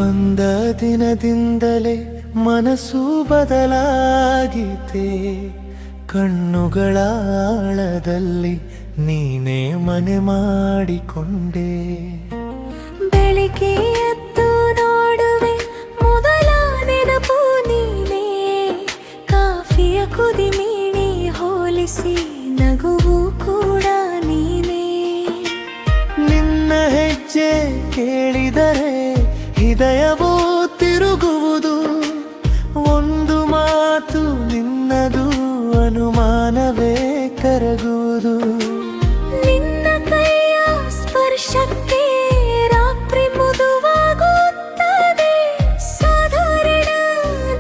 ಬಂದ ದಿನದಿಂದಲೇ ಮನಸ್ಸು ಬದಲಾಗಿದೆ. ಕಣ್ಣುಗಳ ಆಳದಲ್ಲಿ ನೀನೇ ಮನೆ ಮಾಡಿಕೊಂಡೆ. ಬೆಳಿಗ್ಗೆ ಎದ್ದು ನೋಡುವೆ ಮೊದಲ ನೆನಪು ನೀನೇ. ಕಾಫಿಯ ಕುದಿ ಮೀಣಿ ಹೋಲಿಸಿ ನಗುವು ಕೂಡ ನೀನೇ. ನಿನ್ನ ಹೆಜ್ಜೆ ಕೇಳಿದರೆ ಹೃದಯವೂ ತಿರುಗುವುದು. ಒಂದು ಮಾತು ನಿನ್ನದು ಅನುಮಾನವೇ ಕರಗುವುದು. ನಿನ್ನ ಕೈಯ ಸ್ಪರ್ಶಕ್ಕೆ ರಾತ್ರಿ ಮೃದುವಾಗುತ್ತದೆ. ಸಾಧಾರಣ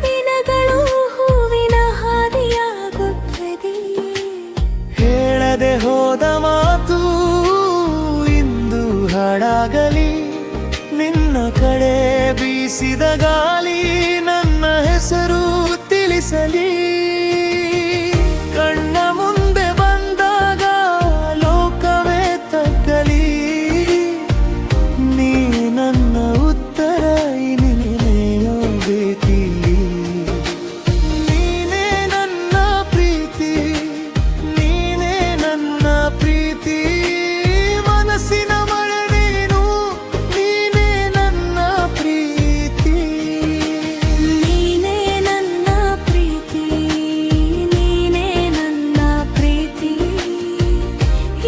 ದಿನಗಳು ಹೂವಿನ ಹಾದಿಯಾಗುತ್ತದೆ. ಹೇಳದೆ ಹೋದ ಮಾತು ಇಂದು ಹಾಡಾಗಲಿ. ನಿನ್ನ ಕಡೆ ಬೀಸಿದ ಗಾಳಿ ನನ್ನ ಹೆಸರು ತಿಳಿಸಲಿ. ಕಣ್ಣ ಮುಂದೆ ಬಂದಾಗ ಲೋಕವೇ ತಗ್ಗಲಿ. ನೀ ನನ್ನ ಉತ್ತರ ನೀನೆಯೋ ಬೇಕಿಲ್ಲಿ. ನೀನೇ ನನ್ನ ಪ್ರೀತಿ, ನೀನೇ ನನ್ನ ಪ್ರೀತಿ. ಮನಸ್ಸಿನ ಮಳೆ ನೀನು, ನೀನೇ ನನ್ನ ಪ್ರೀತಿ. ನೀನೇ ನನ್ನ ಪ್ರೀತಿ, ನೀನೇ ನನ್ನ ಪ್ರೀತಿ.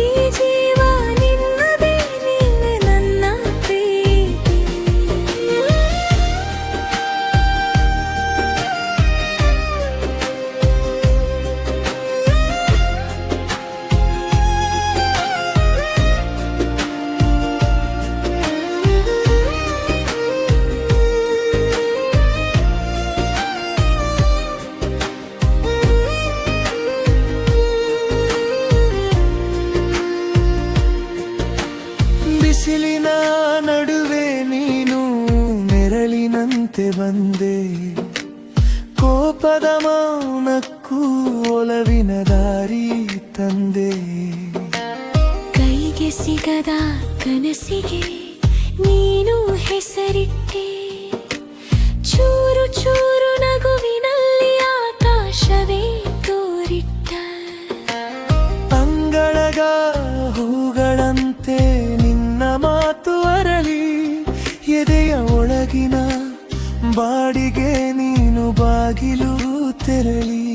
ಈ ಜೀವ ನಿನ್ನದೇ, ನೀನೇ ನನ್ನ ಪ್ರೀತಿ. ಬಿಸಿಲಿನ ನಡುವೆ ನೀನು ನೆರಳಿನಂತೆ ಬಂದೆ. ಕೋಪದ ಮೌನಕ್ಕೂ ಒಲವಿನ ದಾರಿ ತಂದೆ. ಕೈಗೆ ಸಿಗದ ಕನಸಿಗೆ ನೀನು ಹೆಸರಿಟ್ಟೆ. ಚೂರು ಚೂರು ನಗುವಿನಲ್ಲಿ ಆಕಾಶವೇ ತೋರಿಟ್ಟ. ಅಂಗಳಗ ಹೂಗಳಂತೆ ನಿನ್ನ ಮಾತು ಅರಳಿ. ಎದೆಯ ಒಳಗಿನ ಬಾಡಿಗೆ ನೀನು ಬಾಗಿಲು ತೆರಳಿ.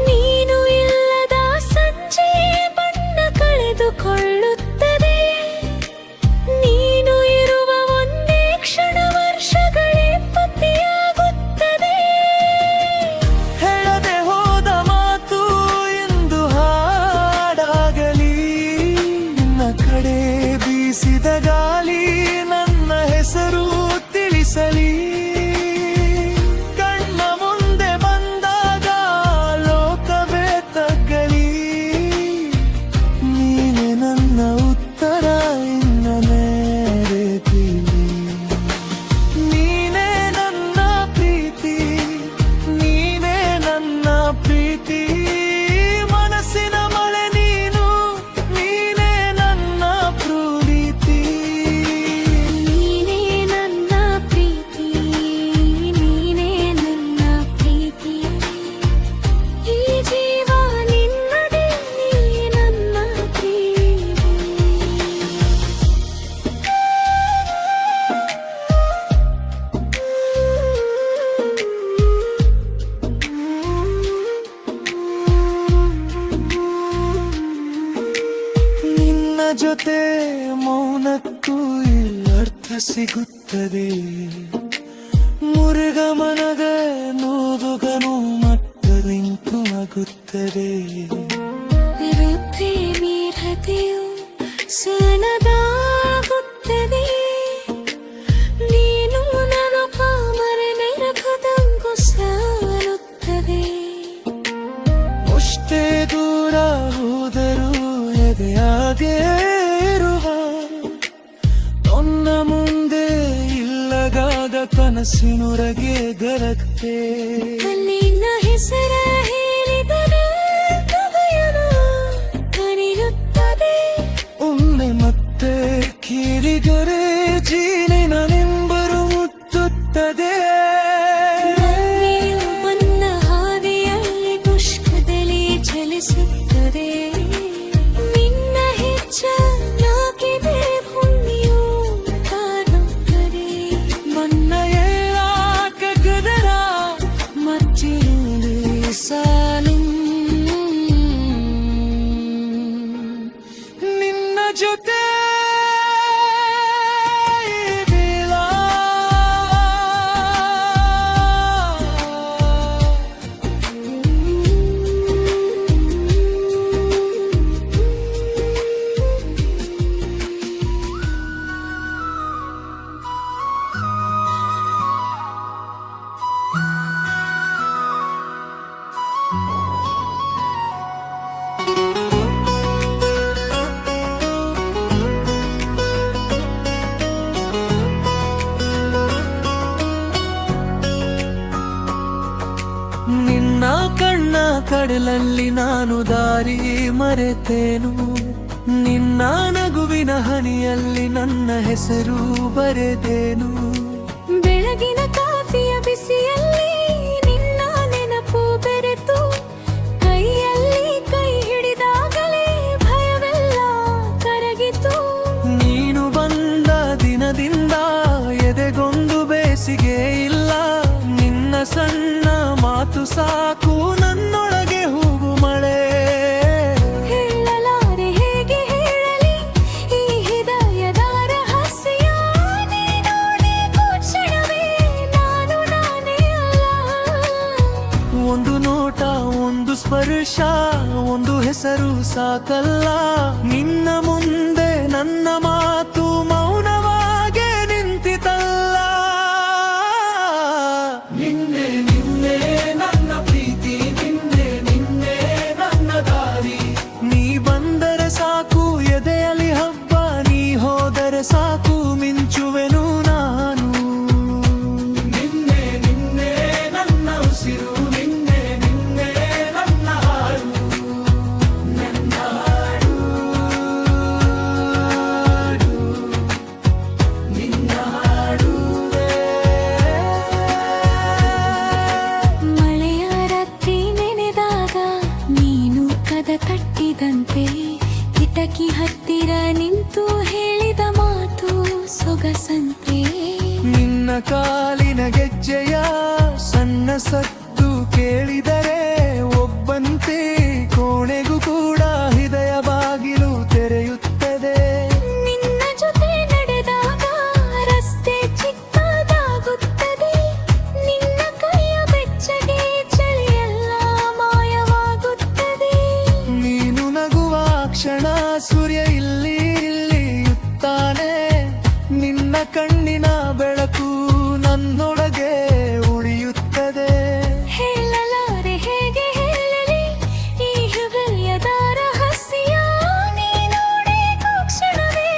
ನೀನು ಇಲ್ಲದ ಸಂಜೆ ಬಣ್ಣ ಕಳೆದುಕೊಳ್ಳುತ್ತದೆ. ನೀನು ಇರುವ ಒಂದೇ ಕ್ಷಣ ವರ್ಷಗಳೇ ಪತ್ತೆಯಾಗುತ್ತದೆ. ಹೇಳದೆ ಹೋದ ಮಾತು ಎಂದು ಹಾಡಾಗಲಿ. ನಿನ್ನ ಕಡೆ ಬೀಸಿದ ಗಾಳಿ ನನ್ನ ಹೆಸರು ತಿಳಿಸಲಿ. ಕಣ್ಣ ಮುಂದೆ ಬಂದಾಗ ಲೋಕವೇ ತಗ್ಗಲಿ. ನೀನೆ ನನ್ನ ಉತ್ತರ ಇನ್ನ ಮೇರೆತಿಲಿ. ನೀನೇ ನನ್ನ ಪ್ರೀತಿ, ನೀನೇ ನನ್ನ ಪ್ರೀತಿ. ಮನಸ್ಸಿನ ಮಳೆ ನೀನು, ನೀನೇ ನನ್ನ ಪ್ರೀತಿ. ನೀನೇ ನನ್ನ ಪ್ರೀತಿ, ನೀನೇ ನನ್ನ ಪ್ರೀತಿ. ಈ ಜೀವ ನಿನ್ನದೇ, ನೀ ನನ್ನ ಪ್ರೀತಿ. ನಿನ್ನ ಜೊತೆ ಮೌನಕ್ಕೂ ಅರ್ಥ ಸಿಗುತ್ತದೆ. ಮುರುಗ ಮನದ ನೋವುಗನು ಮಟ್ಟ ನಿಂತು ಆಗುತ್ತದೆ. ಪ್ರೇಮಿರತೆಯು ಸಣ್ಣದಾಗುತ್ತದೆ. ನೀನು ನನ್ನ ಪಾಮರನೆರಗದಂಗೂ ಸಾಲುತ್ತದೆ. ಅಷ್ಟೇ ದೂರ ಹೋದರೂ ಎದೆಯಾಗೆ ಇರುವ. ನನ್ನ ಮುಂದೆ ಇಲ್ಲಗಾದ ಕನಸಿನೊರಗೆ ಗರತ್ತೆ. ನಿನ್ನ ಹೆಸರ ಹೇಳಿದರೆ ಹೃದಯನ ಕರೆಯುತ್ತದೆ. ಒಮ್ಮೆ ಮತ್ತೆ ಕೀರಿದರೆ ಜೀನಿನ ನಿಂಬರು ಕಾಡುತ್ತದೆ. ನನ್ನೆಯು ನನ್ನ ಹಾದಿಯಲ್ಲಿ ಪುಷ್ಪದಲ್ಲಿ ಚಲಿಸುತ್ತದೆ. ನಿನ್ನ ಹೆಚ್ಚಾಗಿದೆ ಭೂಮಿಯು ಕಾಡುತ್ತದೆ. ನನ್ನ ಏಳಾಕ ಗದರ ಮತ್ತಿರುಳು ಸಾಲು ನಿನ್ನ ಜೊತೆ ನಿನ್ನ ಕಣ್ಣ ಕಡಲಲ್ಲಿ ನಾನು ದಾರಿ ಮರೆತೇನು. ನಿನ್ನ ನಗುವಿನ ಹನಿಯಲ್ಲಿ ನನ್ನ ಹೆಸರು ಬರೆದೇನು. ಬೆಳಗಿನ ಕಾಫಿಯ ಬಿಸಿಯಲ್ಲಿ ನಿನ್ನ ನೆನಪು ಬೆರೆತು ಕೈಯಲ್ಲಿ ಕೈ ಹಿಡಿದಾಗಲೇ ಭಯವೆಲ್ಲ ಕರಗಿತು. ನೀನು ಬಂದ ದಿನದಿಂದ ಎದೆಗೊಂದು ಬೇಸಿಗೆ ಇಲ್ಲ. ನಿನ್ನ ಸಣ್ಣ ಮಾತು ಸಾಕು ನನ್ನೊಳಗೆ ಹೂವು ಮಳೆ. ಹೇಳಲಾರೆ ಹೇಗೆ ಹೇಳಲಿ ಈ ಹೃದಯದ ರಹಸ್ಯ. ನೀನೋಡೆ ಕ್ಷಣವೇ ನಾನು ನಾನೇ ಅಲ್ಲ. ಒಂದು ನೋಟ, ಒಂದು ಸ್ಪರ್ಶ, ಒಂದು ಹೆಸರು ಸಾಕಲ್ಲ. ನಿನ್ನ ಮುಂದೆ ನನ್ನ ಮಾತು ಮೌನವಾಗೆ ನಿಂತಿತಲ್ಲ. ನಿನ್ನೆ ನಿನ್ನೆ ನನ್ನ ಪ್ರೀತಿ, ನಿನ್ನೆ ನಿನ್ನೆ ನನ್ನ ದಾರಿ. ನೀ ಬಂದರೆ ಸಾಕು ಎದೆಯಲ್ಲಿ ಹಬ್ಬ, ನೀ ಹೋದರೆ ಸಾಕು ಮಿಂಚುವೆನು ನಾನು. ನಿನ್ನೆ ನಿನ್ನೆ ನನ್ನ ಉಸಿರು, ನಿನ್ನೆ ನಿನ್ನೆ ನನ್ನ ಹಾಡು, ನನ್ನ ಹಾಡು, ನಿನ್ನ ಹಾಡುವೆ. ಮಳೆಯ ರಾತ್ರಿ ನೆನೆದಾಗ ನೀನು ಕದ ತಟ್ಟಿದಂತೆ ಕಿಟಕಿ ಹತ್ತಿರ ನಿಂತು ಹೇಳಿದ ಮಾತು ಸೊಗಸಂತೆ. ನಿನ್ನ ಕಾಲಿನ ಗೆಜ್ಜೆಯ ಸಣ್ಣ ಸದ್ದು ಕೇಳಿದರೆ ಒಬ್ಬಂತೆ ಕೋಣೆಗೂ ಕೂಡ ಹೃದಯ ಬಾಗಿಲು ತೆರೆಯುತ್ತದೆ. ನಿನ್ನ ಜೊತೆ ನಡೆದಾಗ ರಸ್ತೆ ಚಿಕ್ಕದಾಗುತ್ತದೆ. ನಿನ್ನ ಕೈಯ ಬೆಚ್ಚಗೆ ಚಳಿಯೆಲ್ಲ ಮಾಯವಾಗುತ್ತದೆ. ನೀನು ನಗುವ ಕ್ಷಣ ಸೂರ್ಯ ಇಲ್ಲಿ ಇಳಿಯುತ್ತಾನೆ. ನಿನ್ನ ಕಣ್ಣಿನ ಬೆಳಕು ನನ್ನೊಳಗೆ ಉಳಿಯುತ್ತದೆ. ಹೇಳಲಾರೆ ಹೇಗೆ ಹೇಳಲಿ ಈ ಹೃದಯದ ರಹಸ್ಯ. ನೀನೋಡೆ ಕ್ಷಣವೇ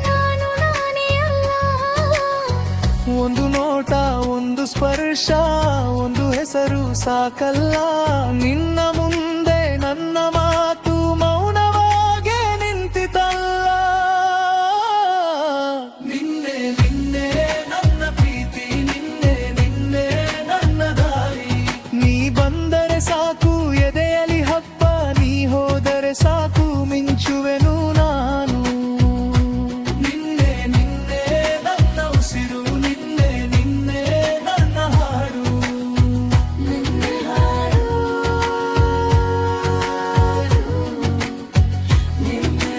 ನಾನು ನಾನೇ ಅಲ್ಲ. ಒಂದು ನೋಟ, ಒಂದು ಸ್ಪರ್ಶ, ಒಂದು ಹೆಸರು ಸಾಕಲ್ಲ. ನಿನ್ನ ಮುಂದೆ ನನ್ನ ಮಾತು ಮೌನವಾಗೆ ನಿಂತಿತಲ್ಲ. ನಿನ್ನೆ ನಿನ್ನೆ ನನ್ನ ಪ್ರೀತಿ, ನಿನ್ನೆ ನಿನ್ನೆ ನನ್ನ ದಾರಿ. ನೀ ಬಂದರೆ ಸಾಕು ಎದೆಯಲ್ಲಿ ಹಬ್ಬ, ನೀ ಹೋದರೆ ಸಾಕು ಮಿಂಚುವೆನು ನಾನು. ನಿನ್ನೆ ನಿನ್ನೆ ನನ್ನ ಉಸಿರು, ನಿನ್ನೆ ನಿನ್ನೆ ನನ್ನ ಹಾಡು, ನನ್ನ ಹಾಡು ನಿನ್ನೆ.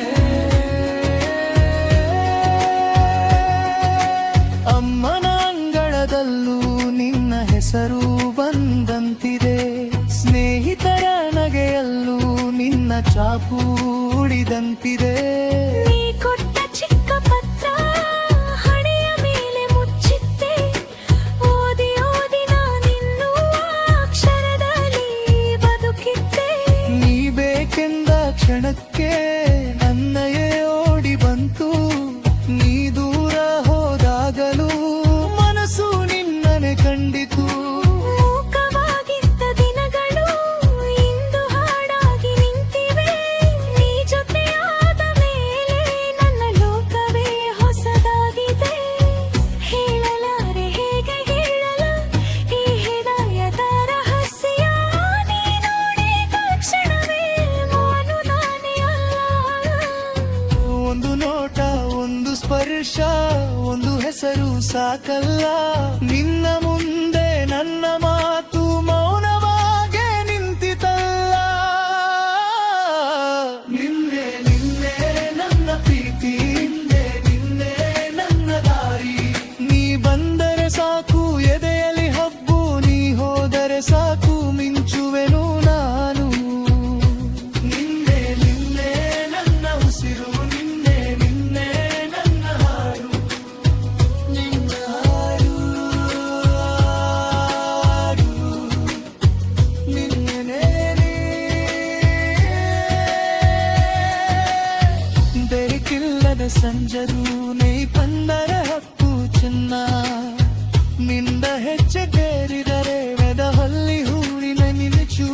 ಅಮ್ಮನ ಅಂಗಳದಲ್ಲೂ ನಿನ್ನ ಹೆಸರು ಬಂದಂತಿದೆ. ಸ್ನೇಹಿತರ ನಗೆಯಲ್ಲೂ ನಿನ್ನ ಚಾಪು ಉಳಿದಂತಿದೆ. ನೀ ಕೊಟ್ಟ ಚಿಕ್ಕ ಪತ್ರ ಹಣೆಯ ಮೇಲೆ ಮುಚ್ಚಿದ್ದೆ. ಓದಿ ಓದಿ ನಾನಿನ್ನೂ ಅಕ್ಷರದಲ್ಲಿ ಬದುಕಿದ್ದೆ. ನೀ ಬೇಕೆಂದ ಕ್ಷಣಕ್ಕೆ ನನ್ನಯೇ ಓಡಿ ಬಂತು. ನೀ ದೂರ ಹೋದಾಗಲೂ ಮನಸ್ಸು ನಿನ್ನನೆ ಕಂಡಿತು. ಮೂಕವಾಗಿದ್ದ ದಿನಗಳು ಇಂದು ಹಾಡಾಗಿ ನಿಂತಿವೆ. ನೀ ಜೊತೆಯಾದ ಮೇಲೆ ನನ್ನ ಲೋಕವೇ ಹೊಸದಾಗಿದೆ. ಹೇಳಲಾರೆ ಹೇಗೆ ಸಾಕಲ್ಲ ನಿನ್ನ ಮುಂದೆ ನನ್ನ ಮಾತು ಮೌನವಾಗೆ ನಿಂತಿತಲ್ಲ ನಿನ್ನೆ ನಿನ್ನೆ ನನ್ನ ಪ್ರೀತಿ ಹಿಂದೆ ನಿನ್ನೆ ನನ್ನ ದಾರಿ ನೀ ಬಂದರೆ ಸಾಕು ಎದೆಯಲ್ಲಿ ಹಬ್ಬು ನೀ ಹೋದರೆ ಸಾಕು ಮಿಂಚುವೆನು ನಾನು ನಿನ್ನೆ ನಿನ್ನೆ ನನ್ನ ಉಸಿರು ನಿನ್ನೆ ನಿನ್ನೆ ನನ್ನ ಹಾಡು ನಿನ್ನ ಹಾಡು ನಿನ್ನೆನೇ ಬೆಳಕಿಲ್ಲದ ಸಂಜರು ನೈ ಬಂದರ ಹಕ್ಕು ಚಿನ್ನ ನಿಂದ ಹೆಜ್ಜೆ ಬೇರಿದರೆ ವೆದ ಹೊಲ್ಲಿ ಹೂವಿನ ನಿಲುಚು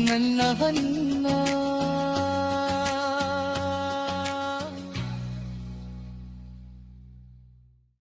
ನನ್ನ ಹೊನ್ನ